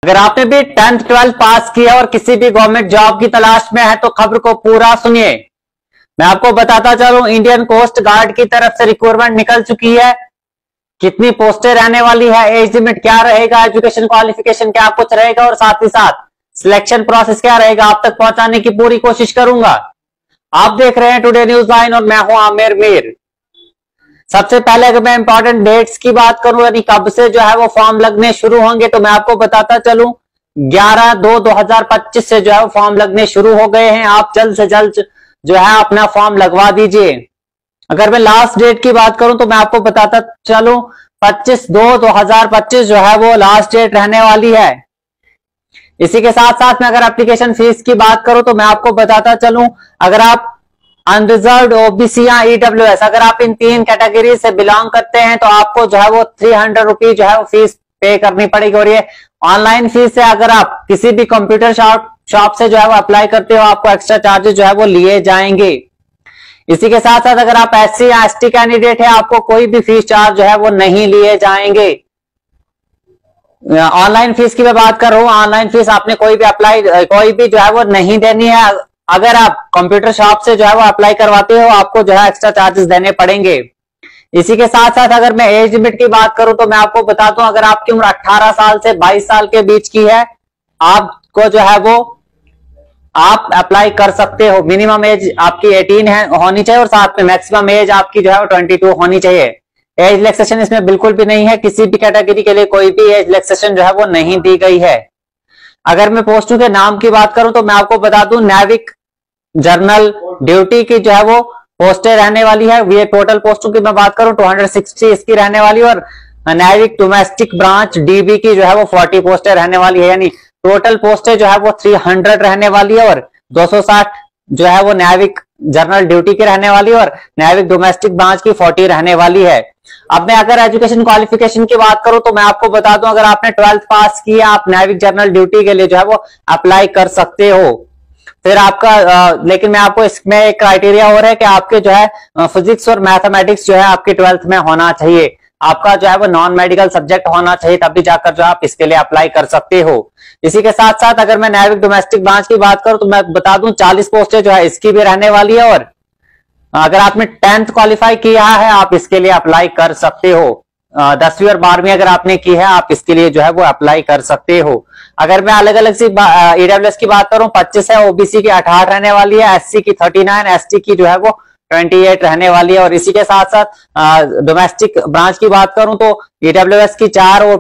अगर आपने भी 10th 12th पास किया और किसी भी गवर्नमेंट जॉब की तलाश में है तो खबर को पूरा सुनिए। मैं आपको बताता चलूं, इंडियन कोस्ट गार्ड की तरफ से रिक्वायरमेंट निकल चुकी है। कितनी पोस्टें रहने वाली है, एज लिमिट क्या रहेगा, एजुकेशन क्वालिफिकेशन क्या कुछ रहेगा और साथ ही साथ सिलेक्शन प्रोसेस क्या रहेगा, आप तक पहुंचाने की पूरी कोशिश करूंगा। आप देख रहे हैं टुडे न्यूज लाइन और मैं हूं आमिर मीर। सबसे पहले अगर मैं इंपॉर्टेंट डेट्स की बात करूं, यानी कब से जो है वो फॉर्म लगने शुरू होंगे, तो मैं आपको बताता चलूं 11/2/2025 से जो है वो फॉर्म लगने शुरू हो गए हैं। आप जल्द से जल्द जो है अपना फॉर्म लगवा दीजिए। अगर मैं लास्ट डेट की बात करूं तो मैं आपको बताता चलूं 25/2/2025 जो है वो लास्ट डेट रहने वाली है। इसी के साथ साथ में अगर एप्लीकेशन फीस की बात करूं तो मैं आपको बताता चलूं, अगर आप अनरिजर्व्ड, ओबीसी या ईडब्ल्यूएस, अगर आप इन 3 कैटेगरी से बिलोंग करते हैं तो आपको जो है वो 300 रुपीज जो है वो फीस पे करनी पड़ेगी। और ये ऑनलाइन फीस है। अगर आप किसी भी कंप्यूटर शॉप से जो है वो अप्लाई करते हो आपको एक्स्ट्रा चार्जेस जो है वो लिए जाएंगे। इसी के साथ साथ अगर आप एससी या एसटी कैंडिडेट है आपको कोई भी फीस चार्ज जो है वो नहीं लिए जाएंगे। ऑनलाइन फीस की मैं बात कर रहा हूं, ऑनलाइन फीस आपने कोई भी जो है वो नहीं देनी है। अगर आप कंप्यूटर शॉप से जो है वो अप्लाई करवाते हो आपको जो है एक्स्ट्रा चार्जेस देने पड़ेंगे। इसी के साथ साथ अगर मैं एज लिमिट की बात करूं तो मैं आपको बताता हूं, अगर आपकी उम्र 18 साल से 22 साल के बीच की है आपको जो है वो आप अप्लाई कर सकते हो। मिनिमम एज आपकी 18 होनी चाहिए और साथ में मैक्सिमम एज आपकी जो है वो 22 होनी चाहिए। एज रिलैक्सेशन इसमें बिल्कुल भी नहीं है, किसी भी कैटेगरी के लिए कोई भी एज रिलैक्सेशन जो है वो नहीं दी गई है। अगर मैं पोस्टों के नाम की बात करूं तो मैं आपको बता दूं, नेविक जर्नल ड्यूटी की जो है वो पोस्टें रहने वाली है। ये टोटल पोस्टों की मैं बात करूं 260 इसकी रहने वाली, और नेविक डोमेस्टिक ब्रांच डीबी की जो है वो 40 पोस्टें रहने वाली है। यानी टोटल पोस्टें जो है वो 300 रहने वाली है और 260 जो है वो नेविक जर्नल ड्यूटी की रहने वाली है और नेविक डोमेस्टिक ब्रांच की 40 रहने वाली है। अब मैं अगर एजुकेशन क्वालिफिकेशन की बात करूं तो मैं आपको बता दूं, अगर आपने 12th पास किया आप नेविक जर्नल ड्यूटी के लिए जो है वो अप्लाई कर सकते हो। फिर आपका लेकिन मैं आपको इसमें एक क्राइटेरिया हो रहा है कि आपके जो है फिजिक्स और मैथमेटिक्स जो है आपके 12th में होना चाहिए। आपका जो है वो नॉन मेडिकल सब्जेक्ट होना चाहिए, तभी जाकर जो आप इसके लिए अप्लाई कर सकते हो। इसी के साथ साथ अगर मैं नेविक डोमेस्टिक ब्रांच की बात करूं तो मैं बता दूं 40 पोस्टें जो है इसकी भी रहने वाली है। और अगर आपने 10th क्वालिफाई किया है आप इसके लिए अप्लाई कर सकते हो। 10वीं और 12वीं अगर आपने की है आप इसके लिए जो है वो अप्लाई कर सकते हो। अगर मैं अलग अलग सी ईडब्ल्यूएस की बात करूं 25 है, ओबीसी की 68 रहने वाली है, एससी की 39, एसटी की जो है वो 28 रहने वाली है। और इसी के साथ साथ डोमेस्टिक ब्रांच की बात करूं तो ईडब्ल्यूएस की 4 और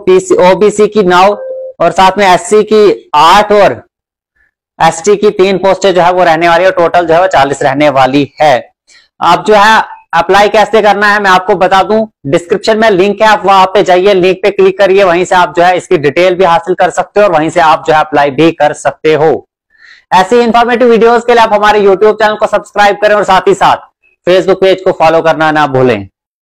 ओबीसी की 9 और साथ में एससी की 8 और एसटी की 3 पोस्टें जो है वो रहने वाली है। टोटल जो है वो 40 रहने वाली है। आप जो है अप्लाई कैसे करना है मैं आपको बता दूं, डिस्क्रिप्शन में लिंक है, आप वहां पे जाइए, लिंक पे क्लिक करिए, वहीं से आप जो है इसकी डिटेल भी हासिल कर सकते हो और वहीं से आप जो है अप्लाई भी कर सकते हो। ऐसी इंफॉर्मेटिव वीडियोस के लिए आप हमारे यूट्यूब चैनल को सब्सक्राइब करें और साथ ही साथ फेसबुक पेज को फॉलो करना ना भूलें।